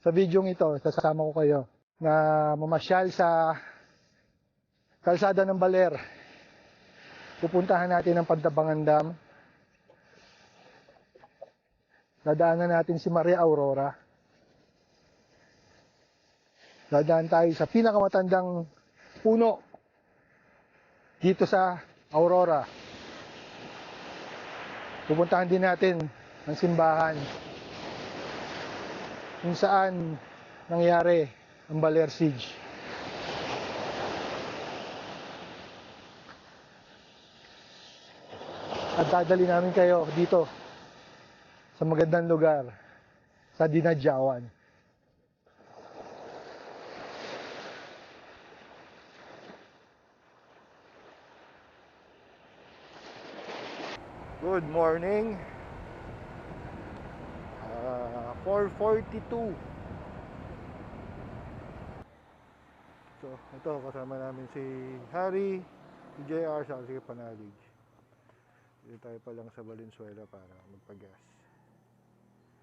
Sa video ito, sasama ko kayo na mamasyal sa kalsada ng Baler. Pupuntahan natin ang Pantabangan Dam. Dadaanan natin si Maria Aurora. Dadaan tayo sa pinakamatandang puno dito sa Aurora. Pupuntahan din natin ang simbahan kung saan nangyari ang Baler Siege. At dadali namin kayo dito sa magandang lugar sa Dinadjawan. Good morning. 4:42. So, ito kasama namin si Harry, si JR, sa si Panalig. Dito tayo pa lang sa Valenzuela para magpagas.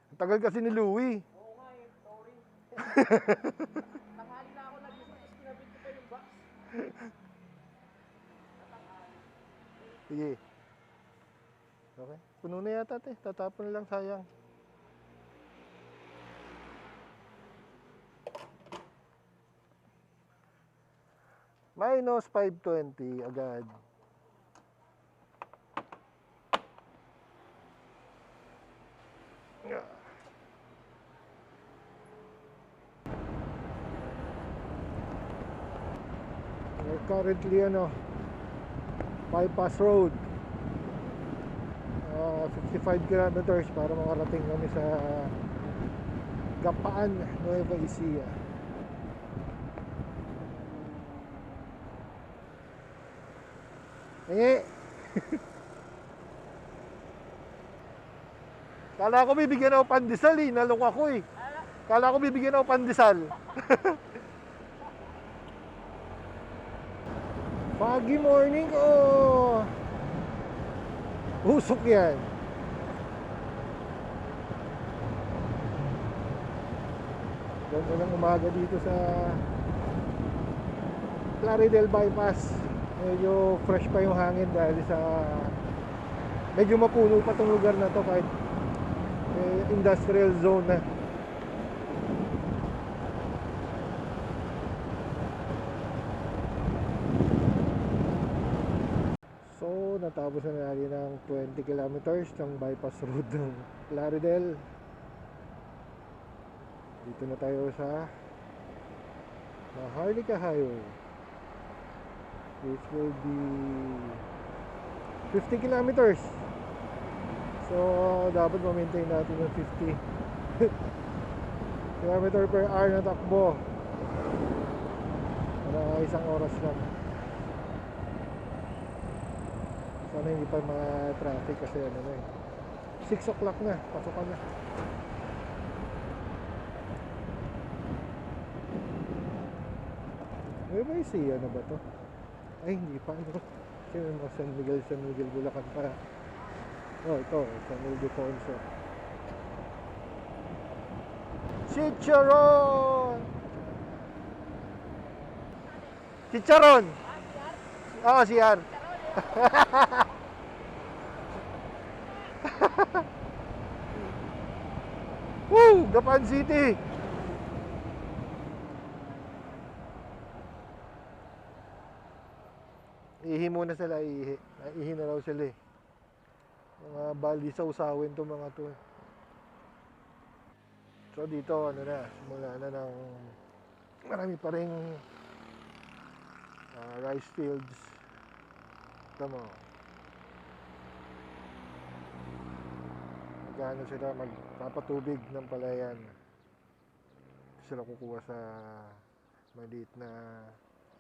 Ang tagal kasi ni Louie. Oo nga eh, sorry. Tanghali na ako nagising, tapos kinabit ko pa yung box. Sige. Okay. Puno na yata te. Tatapon na lang, sayang. Minus 520 agad. We're currently bypass road. 55 kilometers para makarating kami sa Gapaan, Nueva Ecija. Kala ko bibigyan ako pandesal eh, nalok ako eh. Kala ko bibigyan ako pandesal. Foggy morning, oh. Usok yan. Ganda ng umaga dito sa Plaridel Bypass. Medyo fresh pa yung hangin dahil sa medyo mapuno pa tong lugar na to kahit industrial zone na. So natapos na natin ng 20 kilometers ng bypass road ng Plaridel. Dito na tayo sa Maharlika Highway, which will be 50 kilometers. So dapat ma-maintain natin yung 50 kilometer per hour na takbo para isang oras lang. Sana hindi pa ma-traffic kasi 6 o'clock na, pasokan na. Nueva Ecija na ba to? Ay, hindi pa. Kasi mga San Miguel, Bulacan pa. Oh, ito, San Ildefonso. Chicharon! Chicharon! Oo, CR. Woo! Gapan City! Ihi muna sila, ihi. Ihi na raw sila eh. Mga bali sa usawin to mga to. So dito simula na ng marami pa ring rice fields. Tama. Magkano sila magpapatubig ng palayan. Sila kukuha sa maliit na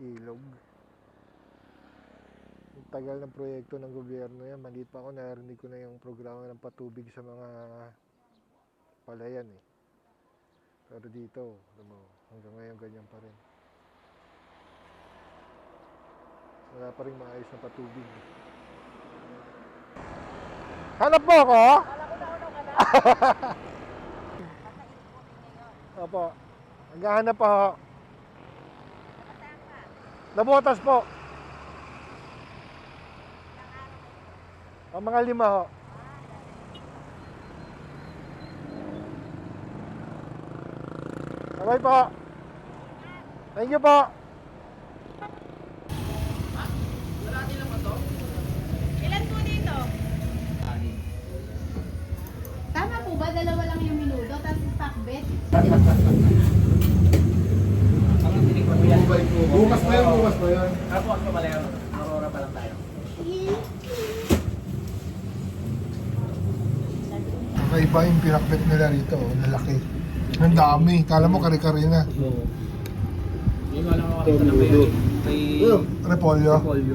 ilog. Ang tagal ng proyekto ng gobyerno yan. Maliit pa ako, narinig ko na yung programa ng patubig sa mga palayan eh. Pero dito, hanggang ngayon ganyan pa rin. Wala pa rin maayos na patubig. Hanap mo ako? Kala ko na ka na. Opo. Naghahanap pa ho. Nabotas po. Mga 5 ho. Bye po. Thank you po. Ilan po dito? Tama po ba? Dalawa lang yung minuto, tapos pakbet? Bukas pa yun, bukas pa yun. Ako, ako pala yun. Aurora pa lang tayo. Iba yung pinakbet nila rito, lalaki. Ang dami, kala mo kare-kare na. Hindi ko alam ako kung ano ba yun. Kay... Repolyo? Repolyo.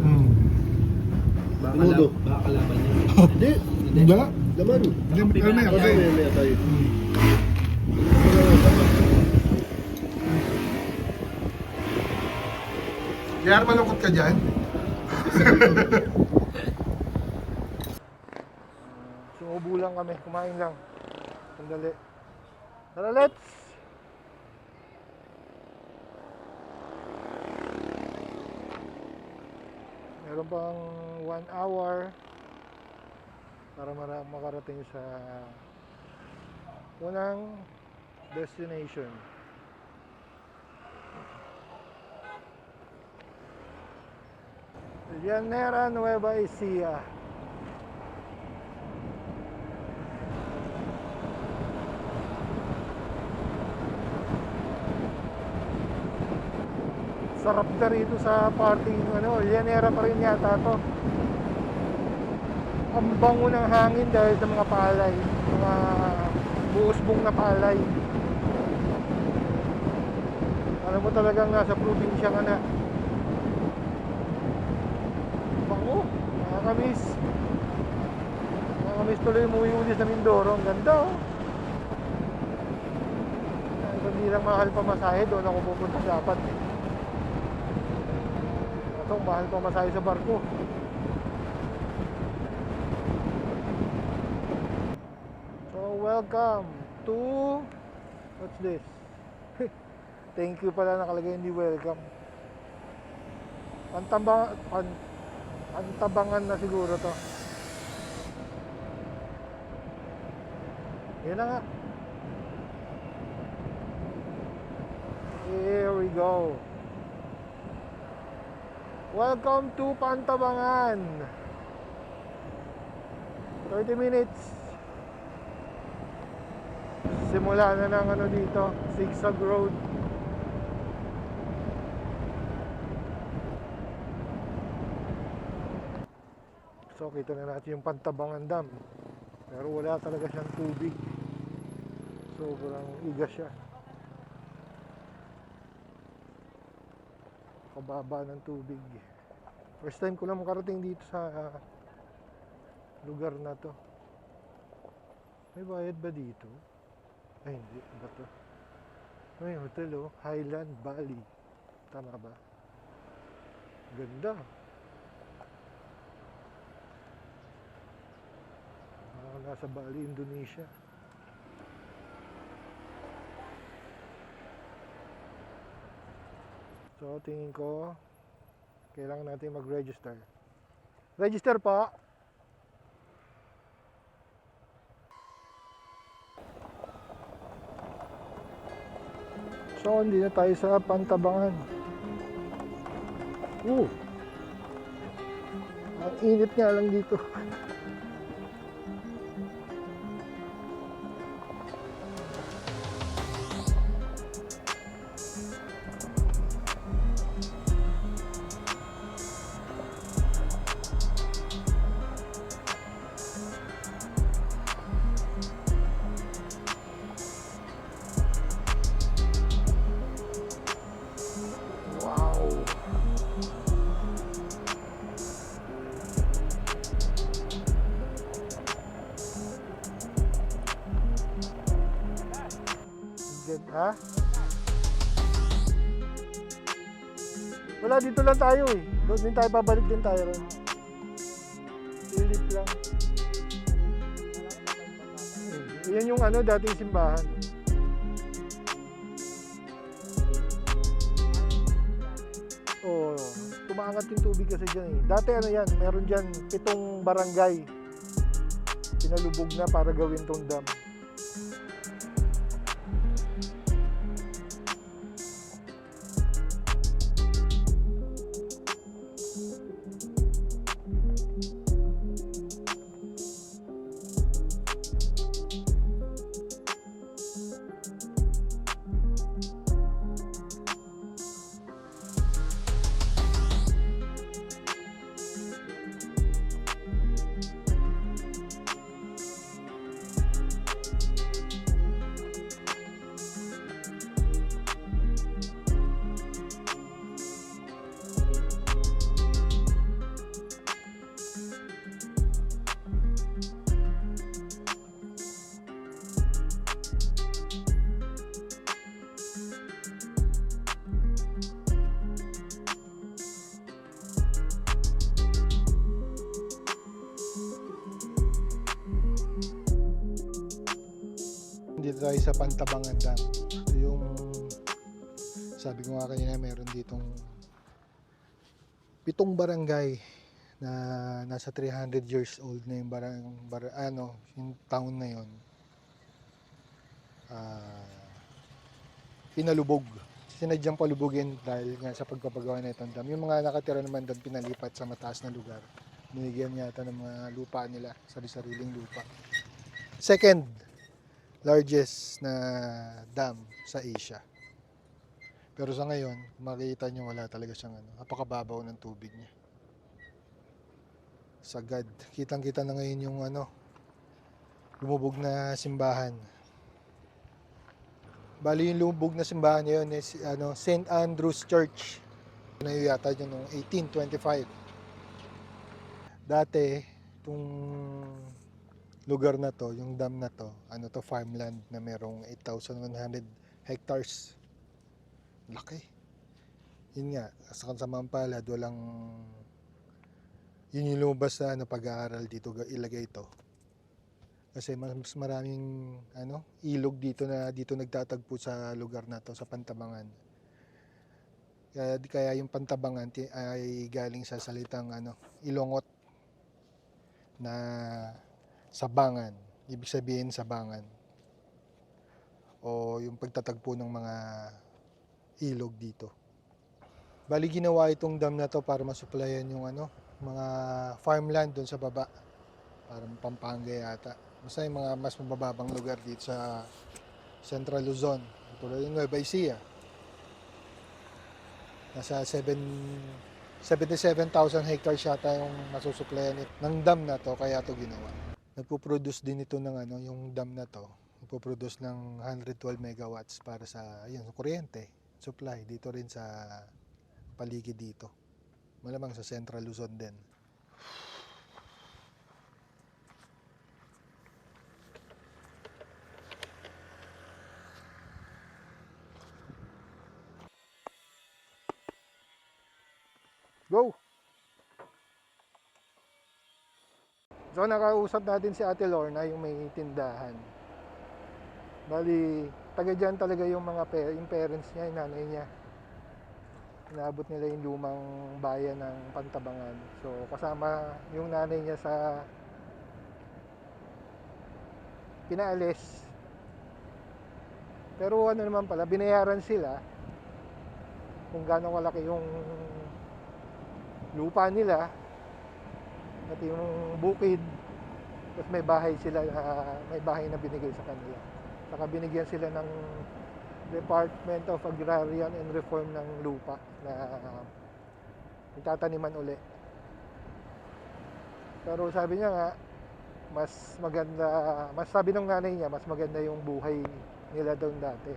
Baka kalaban niya. Hindi, hindi na. Laman. Hindi, may ako sa'yo. May tayo. Kaya malungkot ka dyan? Sumubo lang kami, kumain lang. Sandali. Tara, let's! Meron pang 1 hour para makarating sa unang destination. Llanera Nueva Ecija. Sarap na rito sa parting Llanera pa rin yata to. Ang bango ng hangin dahil sa mga palay, mga buusbong na palay. Alam mo talagang nasa probinsya ka na. Bango, nakakamiss. Nakakamiss tuloy umuwi-ulis na Mindoro. Ang ganda oh. Hindi lang mahal pa masahe, doon ako pupunta dapat eh. Ito, mahal pa masahe sa barko. So, welcome to... What's this? Thank you pala nakalagay, hindi welcome. Pantabangan na siguro to. Yan na nga. Here we go. Welcome to Pantabangan. 30 minutes. Simula na ng dito, zigzag road. So kita na natin yung Pantabangan Dam. Pero wala talaga siyang tubig. Sobrang igas siya. Kababa ng tubig. First time ko lang makarating dito sa lugar na to. May bayad ba dito? Ay hindi, ba to? May hotel oh, Highland Valley. Tama ba? Ganda. Nasa Bali, Indonesia. So, tingin ko kailangan natin mag-register. Register pa. So, hindi na tayo sa Pantabangan. Ang init nga lang dito. Ha? Wala, dito lang tayo eh. Doon din tayo, babalik din tayo ron. Silip lang. Yan yung dating simbahan. umaangat yung tubig kasi dyan eh. Dati ano yan, meron dyan 7 barangay. Pinalubog na para gawin tong dam. Dito tayo sa Pantabangan Dam. Ito yung sabi ko nga kanina, meron ditong 7 barangay na nasa 300 years old na yung yung town na yon. Pinalubog. Sinadyang palubugin dahil nga sa pagpapagawa na itong dam. Yung mga nakatira naman doon pinalipat sa mataas na lugar. Binigyan yata ng mga lupa nila, sari-sariling lupa. Second largest na dam sa Asia. Pero sa ngayon, makikita nyo wala talaga siyang napakababaw ng tubig niya. Sagad. Kitang-kita na ngayon yung lumubog na simbahan. Bali yung lumubog na simbahan yun is St. Andrew's Church. Nayo yata yun noong 1825. Dati, itong lugar na to, yung dam na to, farmland na merong 8,100 hectares. Laki. Yun nga, sa kasamang palad, yun yung lumabas na pag-aaral dito, ilagay ito. Kasi mas maraming ilog dito nagtatagpo sa lugar na to, sa Pantabangan. Kaya yung Pantabangan ay galing sa salitang Ilongot na sabangan, ibig sabihin sabangan, o yung pagtatagpo ng mga ilog dito. Bali ginawa itong dam na to para masuplayan yung mga farmland doon sa baba, para Pampanga yata, basta yung mga mas mabababang lugar dito sa Central Luzon, tulad yung Nueva Ecija. Nasa 77,000 hectares yata yung masusuplayan ng dam na to, kaya to ginawa. Nagpo-produce din ito ng yung dam na to, nagpo-produce ng 112 megawatts para sa kuryente supply dito rin sa paligid dito. Malamang sa Central Luzon din. Go! So nakausap natin si Ate Lorna, yung may tindahan. Bali, taga dyan talaga yung yung parents niya, yung nanay niya. Inaabot nila yung lumang bayan ng Pantabangan. So kasama yung nanay niya sa pinaalis. Pero naman pala, binayaran sila kung gaano kalaki yung lupa nila at yung bukid, tapos may bahay na binigay sa kanila. Saka binigyan sila ng Department of Agrarian and Reform ng lupa na itataniman uli. Pero sabi niya nga, sabi ng nanay niya, mas maganda yung buhay nila doon dati,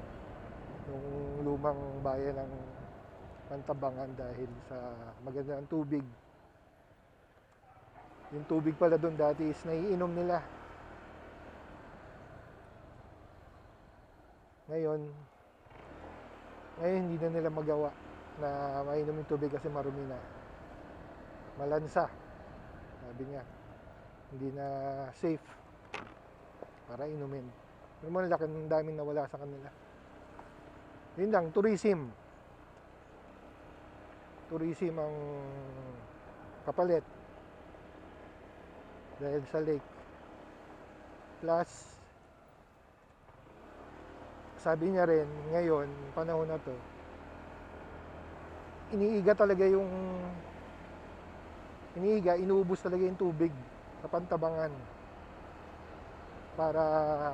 yung lumang bayan ng Pantabangan, dahil sa maganda ang tubig. Yung tubig pala doon dati is naiinom nila. Ngayon hindi na nila magawa na mainom yung tubig kasi marumi na. Malansa. Sabi niya, hindi na safe para inumin. Pero malaki ng daming nawala sa kanila. Yun lang, tourism. tourism ang kapalit dahil sa lake. Plus, sabi niya rin, ngayon, panahon na to, inuubos talaga yung tubig sa Pantabangan.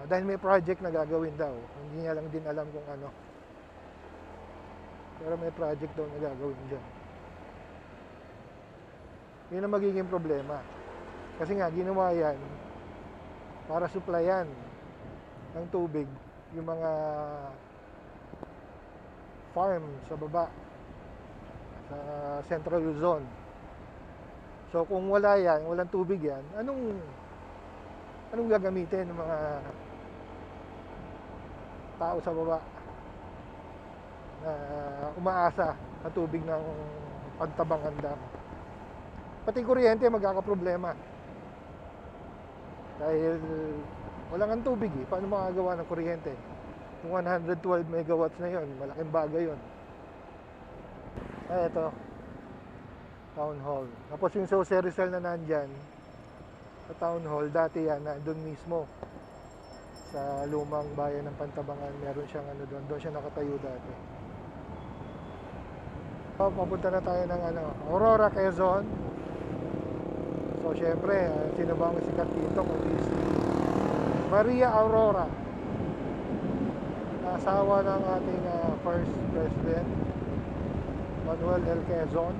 Dahil may project na gagawin daw. Hindi niya lang din alam kung ano. Pero may project daw na gagawin dyan. Yun ang magiging problema. Kasi nga, ginawa yan para supplyan ng tubig yung mga farm sa baba sa Central Luzon. So kung wala yan, walang tubig yan, anong gagamitin ng mga tao sa baba na umaasa sa tubig ng Pantabangan Dam? Pati kuryente magkakaproblema dahil wala nga tubig eh. Paano makagawa ng kuryente? Kung 112 megawatts na yon, malaking bagay yon. Ito, Town Hall. Tapos yung Jose Rizal na nandyan sa Town Hall, dati yan, doon mismo sa lumang bayan ng Pantabangan, meron siyang doon siya nakatayo dati. So, papunta na tayo ng Aurora, Quezon. So syempre, sino ba ang sikat dito kundi si Maria Aurora, asawa ng ating first president Manuel L. Quezon.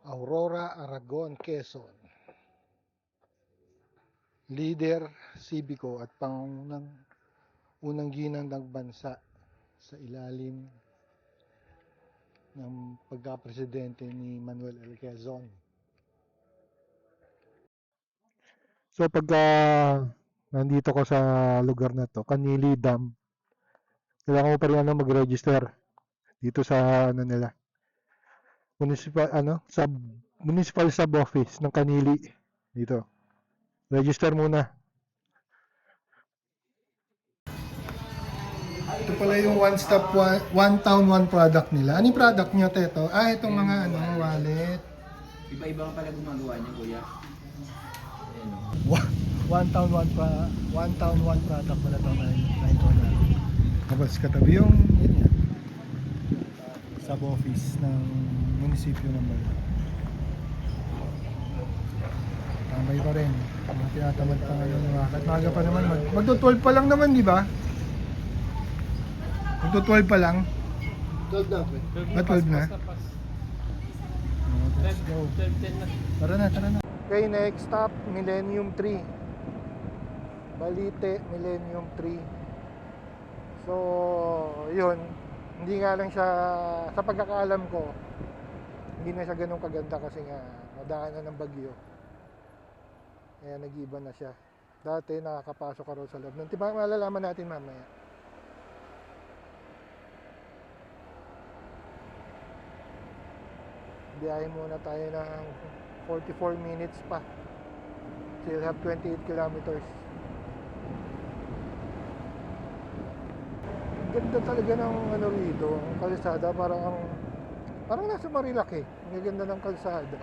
Aurora Aragon Quezon, leader sibiko at unang ginang ng bansa sa ilalim ng pagka-presidente ni Manuel L. Quezon. So pagka nandito ko sa lugar na to, Kanili Dam, kailangan mo pa rin mag-register dito sa nila. Municipal sub office ng Kanili dito. Register muna. Ito pala yung one town one product nila. Anong product niyo, Teto? Itong mga wallet. Iba-iba ka pala gumagawa niya, kuya. One town one product pala ito na. Tapos katabi yung sub office ng munisipyo ng Baler. Tambay pa rin. Tinatamad pa ngayon yung akat. Maga pa naman. Magto-12 pa lang naman, di ba? Magto-12 pa lang. 12 na. 12 na. Let's go. 12-10 na. Tara na. Okay, next stop, Millennium Tree. Balite, Millennium Tree. So, yun. Hindi nga lang siya, sa pagkakaalam ko, hindi na siya ganun kaganda kasi nga nadaanan ng bagyo. Kaya nag-iba na siya. Dati nakakapasok ka rin sa loob. Diba, malalaman natin mamaya. Biyahe muna tayo ng 44 minutes pa. Still have 28 kilometers. Ganda talaga ng rito, ang kalsada, parang nasa Marilaki. Ang ganda ng kalsada.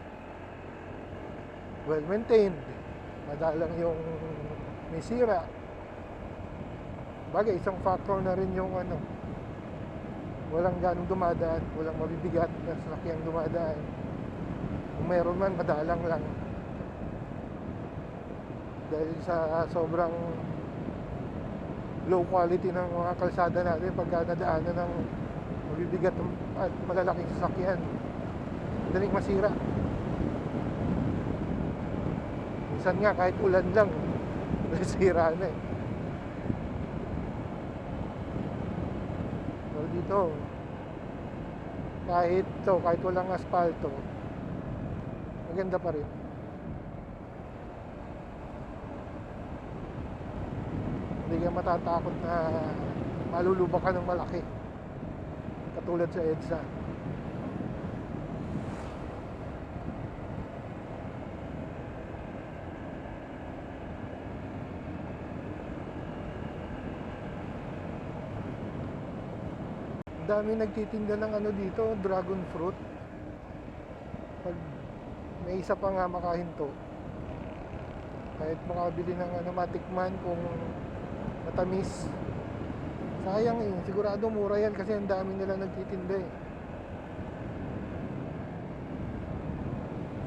Well maintained. Madalang yung may sira. Bagay, isang factor na rin yung walang ganong dumadaan, walang mabibigat na sasakyang dumadaan. Kung meron man, madalang lang. Dahil sa sobrang low quality ng mga kalsada natin, pagka nadaanan ng mabibigat at malalaking sasakyan, madaling masira. Minsan nga, kahit ulan lang, nasira na eh. Pero dito, kahit walang asfalto, maganda pa rin. Hindi ka matatakot na malulubak ka ng malaki, katulad sa EDSA. Dami nagtitinda ng dito, dragon fruit. Pag may isa pa nga makahinto, kahit makabili ng ano, matikman kung matamis, sayang eh. Sigurado mura yan kasi ang dami nila nagtitinda eh.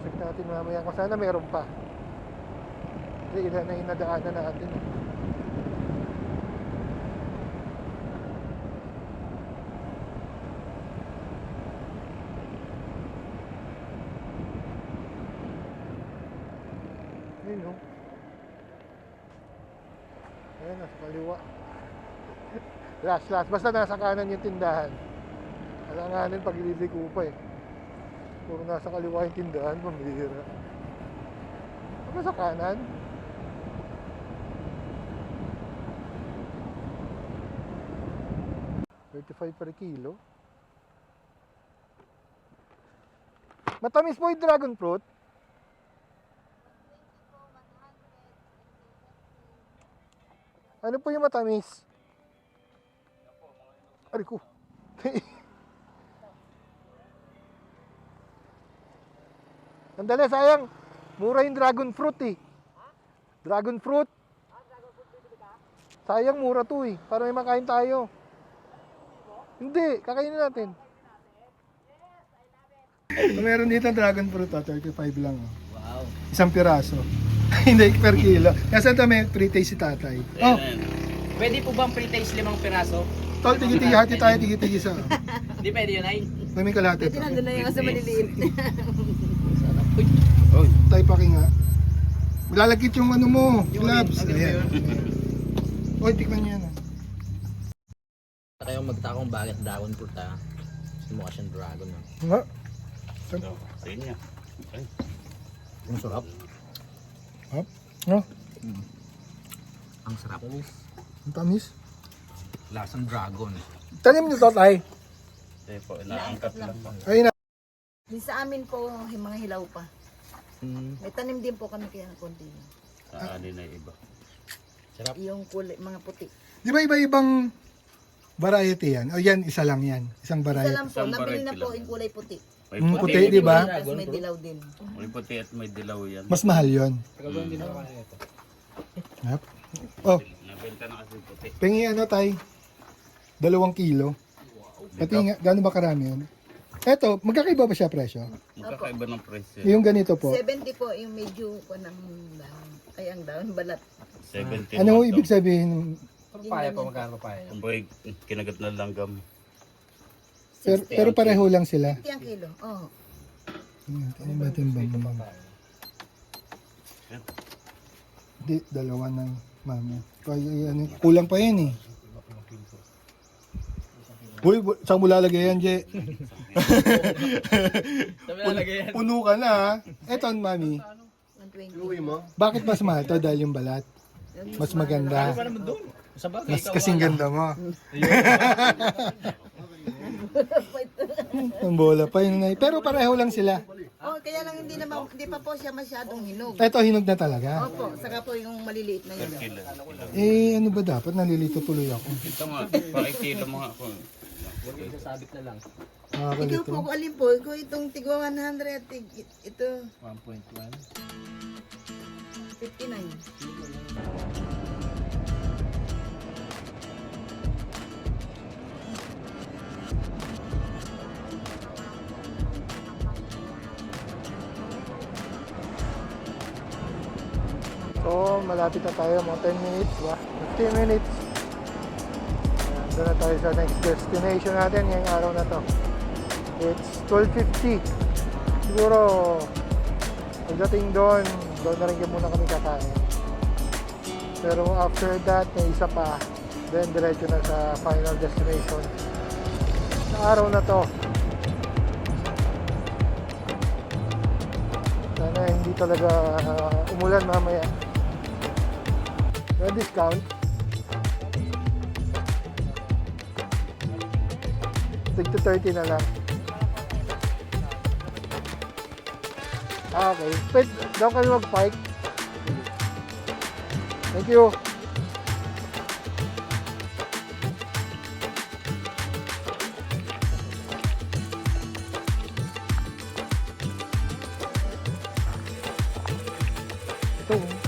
Check natin mamaya kung sana meron pa. Kasi ilan na inadaanan natin eh. Ayun no. Ayan, nasa kaliwa. Last. Basta nasa kanan yung tindahan. Alanganin pag ililiko pa eh. Puro nasa kaliwa yung tindahan, pambihira. Ano sa kanan? $35 per kilo. Matamis po yung dragon fruit. Ano po yung matamis? Ari ko. Andali, sayang. Mura yung dragon fruit eh. Dragon fruit. Sayang, mura to eh. Para may makain tayo. Hindi, kakainin natin. Meron dito dragon fruit, 35 lang. Wow. Isang piraso. Hindi, per kilo. Kasi ito may pre-taste si tatay. Oh, Pwede po bang pre-taste 5 piraso? tol, tigi-tigi, hati tayo, tigi-tigi sa. Hindi pwede yun ay. May kalahati Kasi ito. nandun na yung sa maliliit. Uy. Tayo paki nga. Lalagkit yung ano mo, Yung gloves. ulit, Ayan. Oy, tikman niyo yan. Kayong magtakong bakit dragon fruit ah. Mukha siyang dragon ah. Nga. Ayun niya. Ay. Ang sarap. Hop. No? Ang sarap. Ang tamis. Lasang dragon. Tanim niyo to, tay. Hindi po, inaangkat lang po. Ayun na. Di sa amin po, yung mga hilaw pa. May tanim din po kami kaya konti. Sa alin na iba. Sarap. Yung kulay, mga puti. Di ba iba-ibang variety yan? O yan, isa lang yan. Isang Isa variety. lang po, Isang nabili na variety po lang. yung kulay puti. May Puti, di ba? Tapos may dilaw din. May puti at may dilaw yan. Mas mahal yon. Kagawin din ako kanina ito. Yep. Oh, Nabenta na kasi puti. pengi ano tay? 2 kilo. Pati nga, gano'n ba karami yun? Eto, magkakaiba ba siya presyo? Magkakaiba ng presyo. Yung ganito po. 70 po yung medyo ko ng daon. Ay, ang daon, balat. 70 Ano naman ibig daw. sabihin? Papaya po, magkano papaya? Kumbaga, kinagat na langgam. Pero pareho lang sila. 50 ang kilo. Oo. Ano ba timbang mo? Di, dalawa ng mama. Kaya, ano, kulang pa yan eh. Uy, saan mo lalagay yan, Je? Puno ka na ha. Eto, mami. 120. Bakit mas mahal to? Dahil yung balat. Mas maganda. Sa bagay, Mas kasing ganda mo. Ang bola pa yun. Pero pareho lang sila. Oh, kaya lang hindi pa po siya masyadong hinog. Eto, hinog na talaga. Opo, saka po yung maliliit na yun. Kilo. Eh, ano ba dapat? Nalilito tuloy ako. Ito nga, pakikilo mga ako. sabit na lang. Ikaw Nakakalito. po, kung alin po, kung itong tigwa 100, ito 1.1. 59. So, malapit na tayo. Mga 10 minutes ba? 15 minutes. Ayan, doon na tayo sa next destination natin ngayong araw na to. It's 12:50. Siguro, pagdating doon na rin muna kami kakain. Pero after that, may isa pa. Then, diretso na sa final destination. Sa araw na to. Sana hindi talaga umulan mamaya. May discount. Tig to 30 na lang. Okay. Wait, daw kayo mag-park. Thank you. ito.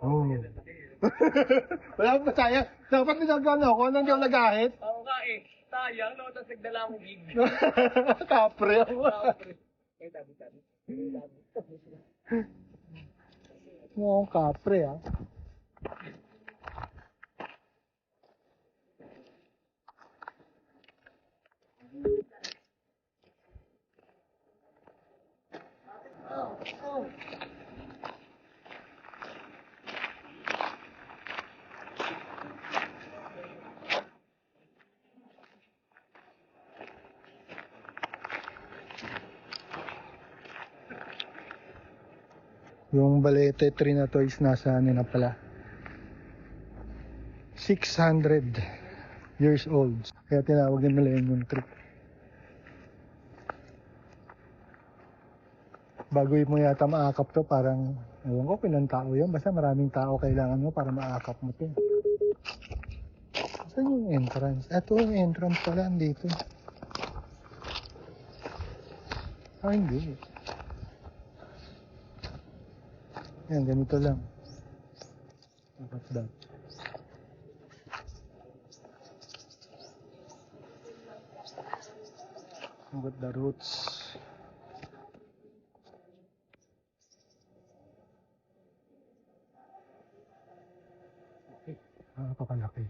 Oh. Wala akong masaya. Dapat nagagano ako. Nang di ako nagahit. Oo nga eh. Sayang, no? Tapos nagdala akong gig. Kapre ako. Eh, tabi. Oo, kapre ah. Yung Balete tree na to is nasa ano na pala 600 years old. Kaya tinawag yung Millennium Tree. Bago mo yata maakap to, parang ewan ko pilang tao yun. Basta maraming tao kailangan mo para maakap mo to. Saan yung entrance? Ito yung entrance pala, andito. Ah, hindi. Yan, ganito lang. What's that? What the roots? Ah, pakalaki.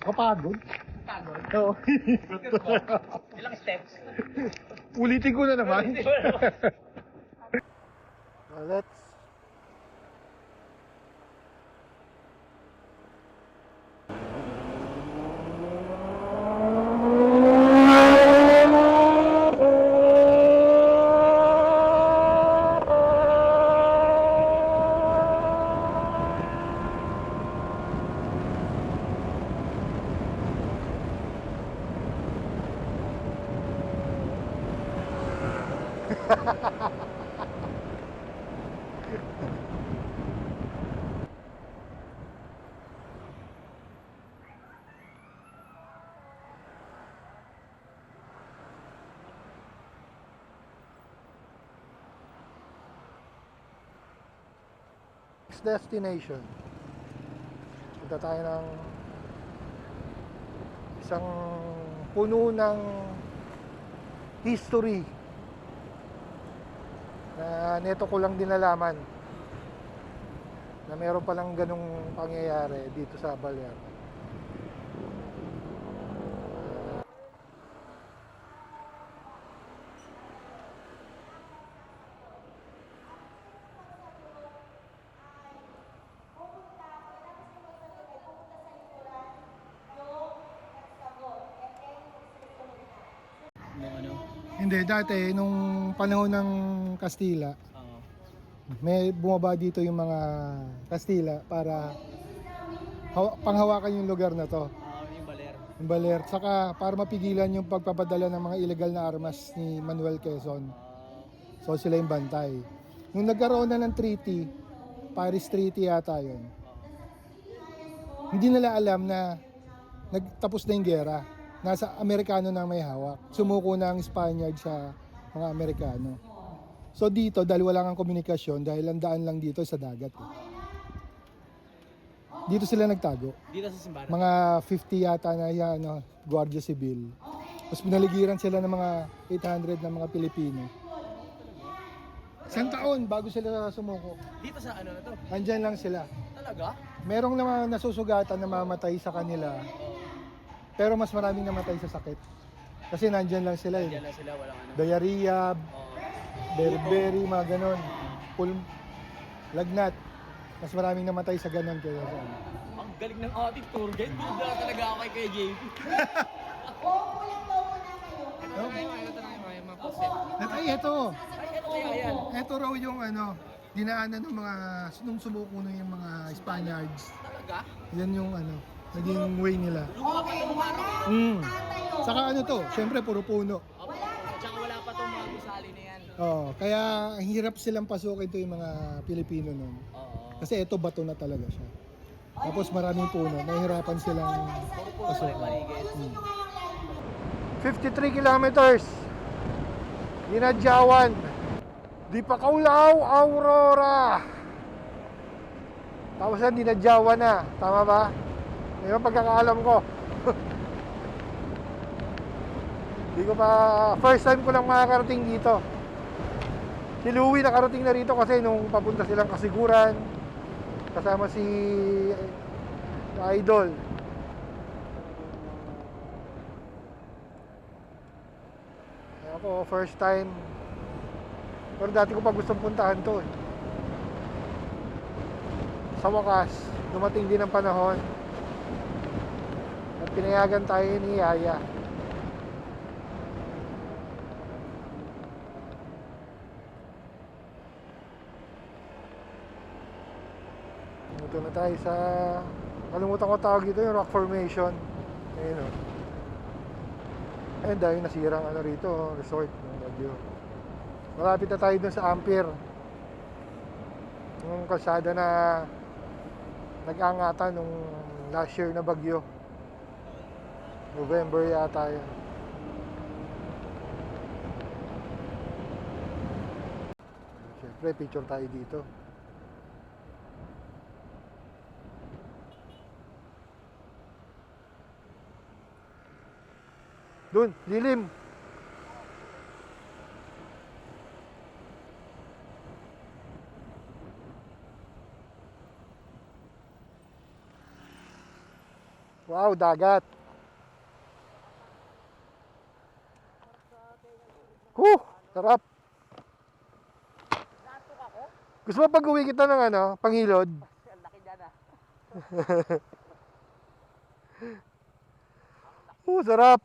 Kapagod? Pagod. Oo. Ilang steps? Ulitin ko na naman. Let's next destination. Punta tayo ng isang puno ng history na neto ko lang din nalaman na meron palang ganong pangyayari dito sa Balyar. Hindi, dati nung panahon ng Kastila, Oo. may bumaba dito yung mga Kastila para panghawakan yung lugar na to. Yung baler. Yung Baler. Saka para mapigilan yung pagpapadala ng mga illegal na armas ni Manuel Quezon. So sila yung bantay. Nung nagkaroon na ng treaty, Paris Treaty yata yun, hindi nila alam na nagtapos na yung gera. Nasa Amerikano na may hawak. Sumuko na ang Spaniard sa mga Amerikano. So dito, dahil wala kang komunikasyon, dahil ang daan lang dito sa dagat. Dito sila nagtago. Dito sa simbahan. Mga 50 yata na yan, Guardia Civil. Tapos pinaligiran sila ng mga 800 na mga Pilipino. Isang taon bago sila sumuko. Dito sa ano na to? Andyan lang sila. Talaga? Merong naman nasusugatan na mamatay sa kanila. Pero mas maraming namatay sa sakit. Kasi nandyan lang sila Diyan eh. lang sila, walang ano. Diarrhea, Oo. beriberi, mga ganon. Lagnat. Mas maraming namatay sa ganon kaya sa ano. Ang galing ng ating tour guide. Hindi talaga ako kay JP. Ito na yung mga poset. Ay, ito. Ay, ito Ito raw yung ano, dinaanan ng mga, nung sumuko na yung mga Spaniards. Talaga? Yan yung ano, naging way nila. Okay, wala tatayo. Saka ano to, syempre puro puno. Opo. At saka wala pa itong mga gusali na yan. Oo, kaya ang hirap silang pasukin to yung mga Pilipino nun. Oo. Kasi ito bato na talaga siya. Tapos maraming puno, nahihirapan silang pasukin. 53 kilometers. Ginadyawan. Di pa kaulaw, Aurora. Tapos yan, dinadyawan na. Tama ba? Ngayon pagkakaalam ko. Di ko pa, first time ko lang makakarating dito. Si Louie nakarating na rito kasi nung papunta silang Kasiguran. Kasama si Idol. Ako, first time. Pero dati ko pa gustong puntahan to eh. Sa wakas, dumating din ang panahon at pinayagan tayo ni Yaya. Ito na tayo sa, kalimutan ko tawag dito, yung rock formation. Ayun o. Ayun dahil nasirang ano rito, resort ng Baguio. Malapit na tayo dun sa Ampere. Yung kalsada na nag-angatan nung last year na bagyo. November yata yun. Siyempre, picture tayo dito. Dun, lilim. Wow, dagat. Sarap. Gusto mo pag-uwi kita ng ano, Panghilod? Laki dyan ah. Sarap.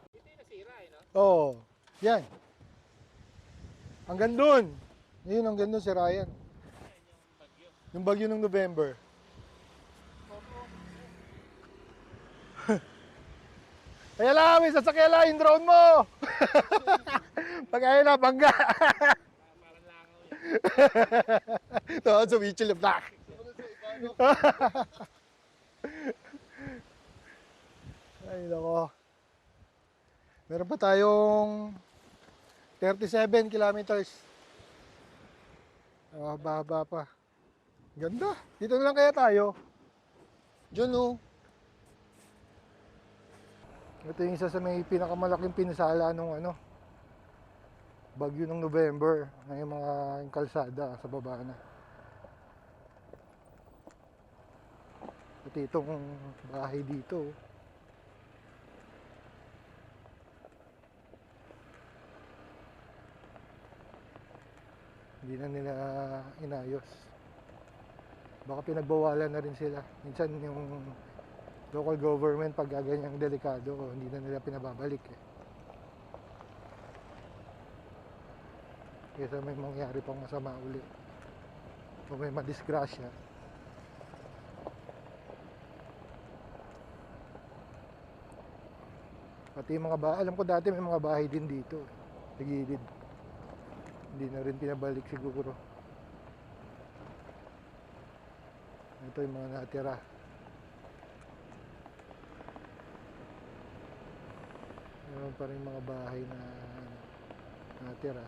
Ito yung nasira eh, no? Oo. Yan. Hanggang doon. Ngayon, hanggang doon si Ryan. Yung bagyo ng November. Kaya lang, may sasakyan lang yung drone mo. Pag ayaw na, bangga. Parang langaw yun. Ito, sa Wichil Black. Ay, nako. Meron pa tayong 37 kilometers. Haba-haba pa. Ganda. Dito na lang kaya tayo. Diyan o. Ito yung isa sa may pinakamalaking pinsala nung ano, bagyo ng November. Ngayon mga kalsada sa baba na. Ito itong bahay dito. Hindi na nila inayos. Baka pinagbawalan na rin sila. Minsan yung local government pag ganyang delikado, hindi na nila pinababalik eh. Kesa may mangyari pang masama uli. O may madisgrasya. Pati yung mga bahay, alam ko dati may mga bahay din dito. Sa gilid. Hindi na rin pinabalik siguro. Ito yung mga natira. Meron pa rin mga bahay na natira.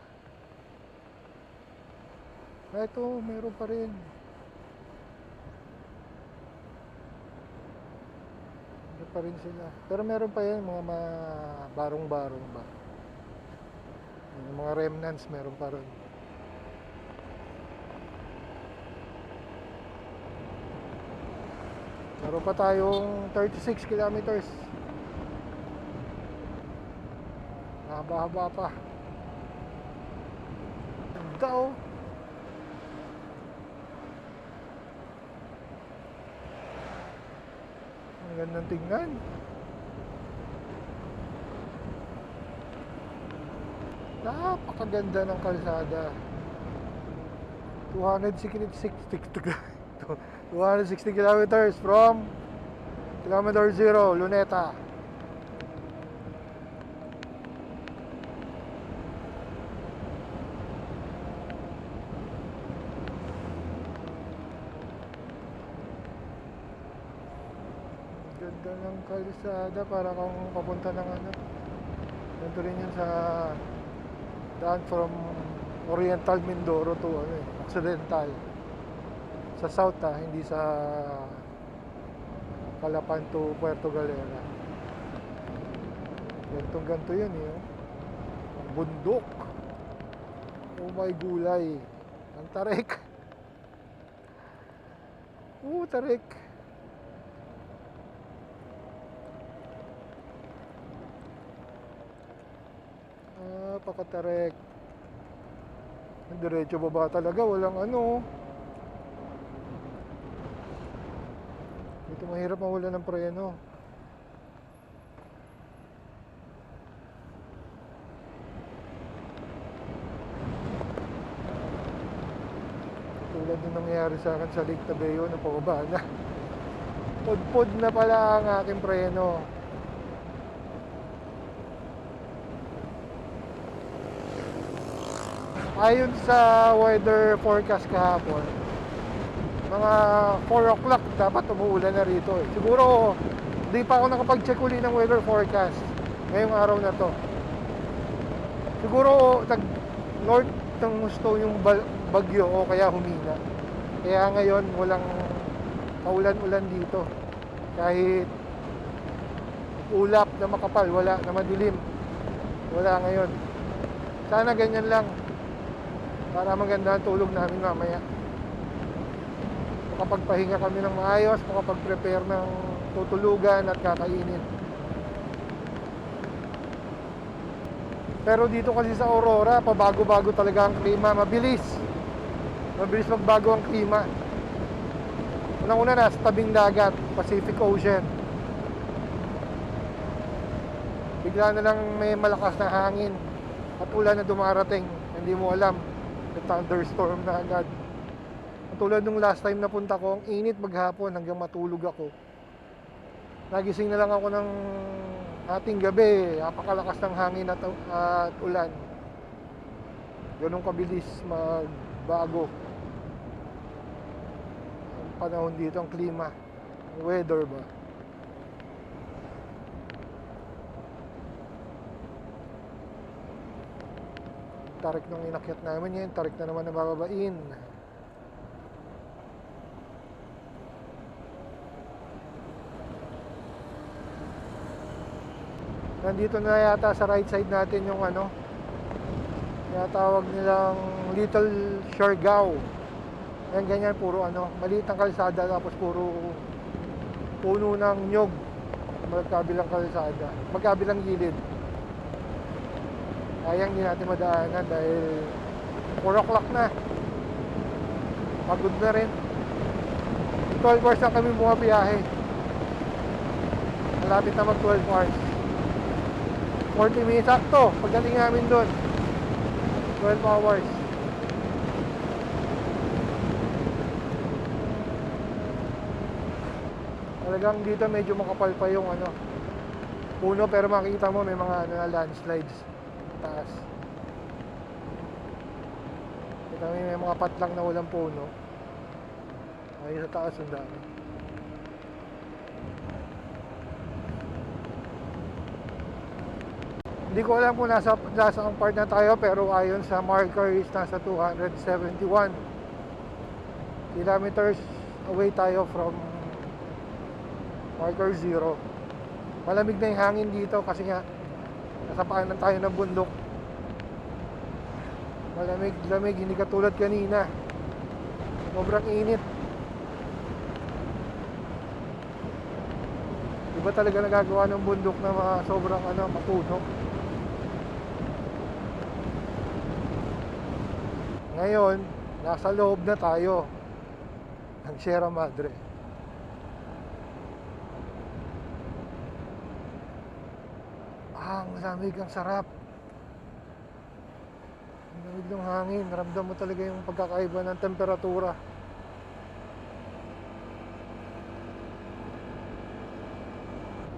Ito, meron pa rin. Meron pa rin sila. Pero meron pa yan, mga barong-barong ba. Yung mga remnants meron pa rin. Meron pa tayong 36 kilometers. Haba-haba pa. Ganda oh. Ang gandang tingnan. Napakaganda ng kalsada. 260 kilometers from kilometer 0, Luneta. Ganda ng kalsada, para kang papunta ng ano. Ganito rin yun sa daan from Oriental Mindoro to Occidental. Sa south hindi sa Calapan to Puerto Galera. Ganto yun Ang bundok. Oh my gulay. Ang tarik. Tarik. Pakatarik. Diretso baba talaga, walang ano. Dito mahirap mawala ng preno. Tulad nung nangyari sa akin sa Lake Tabeo, na pababa na. Pudpud na pala ang aking preno. Ayon sa weather forecast kahapon, mga 4 o'clock dapat umuulan na rito Siguro, di pa ako nakapag-check uli ng weather forecast ngayong araw na to. Siguro, north ng gusto yung bagyo o kaya humina. Kaya ngayon, walang kaulan-ulan dito. Kahit ulap na makapal, wala na madilim. Wala ngayon. Sana ganyan lang. Para maganda ang tulog namin mamaya. Makapagpahinga kami ng maayos, makapag-prepare ng tutulugan at kakainin. Pero dito kasi sa Aurora, pabago-bago talaga ang klima. Mabilis magbago ang klima. Unang-una na sa tabing dagat, Pacific Ocean. Bigla na lang may malakas na hangin at ulan na dumarating. Hindi mo alam. Thunderstorm na agad. Tulad nung last time na punta ko, ang init maghapon hanggang matulog ako. Nagising na lang ako ng ating gabi. Napakalakas ng hangin at ulan. Ganun kabilis magbago ang panahon dito, ang klima, ang weather ba. Tarik nung inakyat namin yun, tarik na naman na bababain. Nandito na yata sa right side natin yung tinatawag nilang Little Siargao. Yan ganyan, puro maliit ang kalsada, tapos puro puno ng nyog. Magkabilang kalsada, magkabilang gilid. Sayang hindi natin madaanan dahil 4 o'clock na. Pagod na rin. 12 hours na kami bumabiyahe. Malapit na mag 12 hours. 40 minutes sakto pagdating namin doon. 12 hours. Talagang dito medyo makapal pa yung puno, pero makikita mo may mga landslides taas. Kita mo may mga patlang na walang puno. Ay sa taas ang dami. Hindi ko alam kung nasa ang part na tayo, pero ayon sa marker is nasa 271 kilometers away tayo from marker 0. Malamig na yung hangin dito kasi nga nasa paanan tayo ng bundok. Malamig, hindi katulad kanina. Sobrang init. Iba talaga nagagawa ng bundok na mga sobrang matuno. Ngayon, nasa loob na tayo ng Sierra Madre. Ang lamig, ang sarap. yung hangin. Ramdam mo talaga yung pagkakaiba ng temperatura.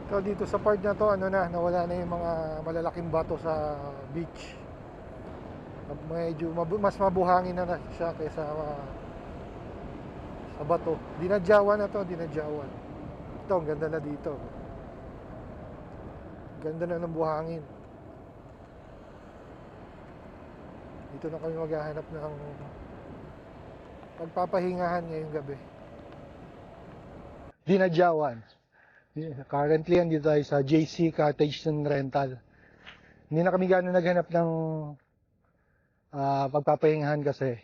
So dito sa part na to, nawala na yung mga malalaking bato sa beach. Medyo mas mabuhangin na siya kaysa sa bato. Dinadyawan na to, dinadyawan. Ito, ang ganda na dito. Ganda na ng buhangin. Dito na kami maghahanap ng pagpapahingahan ngayong gabi. Dinadyawan. Currently, andito tayo sa JC Cottage and Rental. Hindi na kami gano'n naghanap ng pagpapahingahan kasi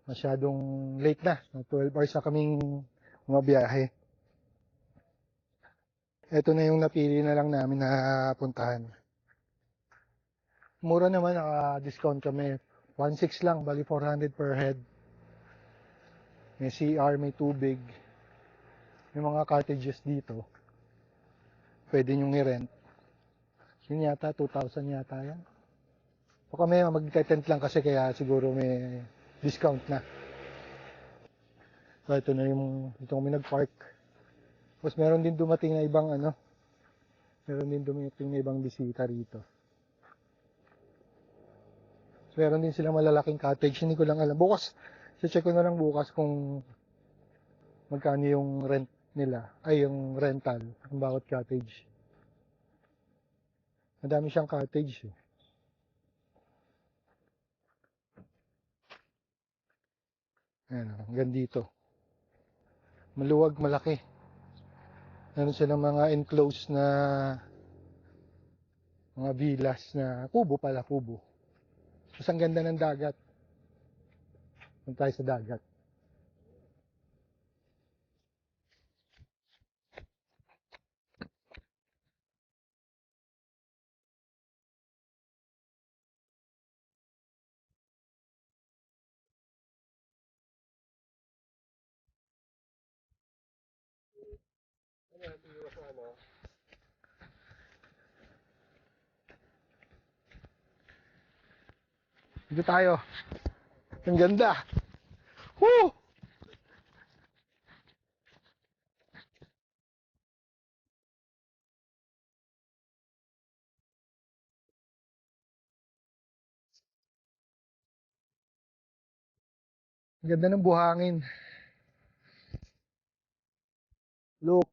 masyadong late na. 12 hours na kaming bumabiyahe. Ito na yung napili na lang namin na puntahan. Mura naman, naka-discount kami. 1.6 lang, bali 400 per head. May CR, may tubig. May mga cottages dito. Pwede nyong i-rent. Yun yata, 2,000 yata yan. O kami, mag-tent lang kasi kaya siguro may discount na. So ito na dito kami nag-park. Tapos meron din dumating na ibang meron din dumating na ibang bisita rito. So, meron din silang malalaking cottage. Hindi ko lang alam. Bukas, check ko na lang bukas kung magkano yung rent nila. Ay, yung rental ng bawat cottage. Madami siyang cottage eh. Ayan, hanggang dito. Maluwag, malaki. Meron silang mga enclosed na mga villas na kubo pala, kubo. Tapos ang ganda ng dagat. Punta tayo sa dagat. Dito tayo. Ang ganda. Woo! Ang ganda ng buhangin. Look.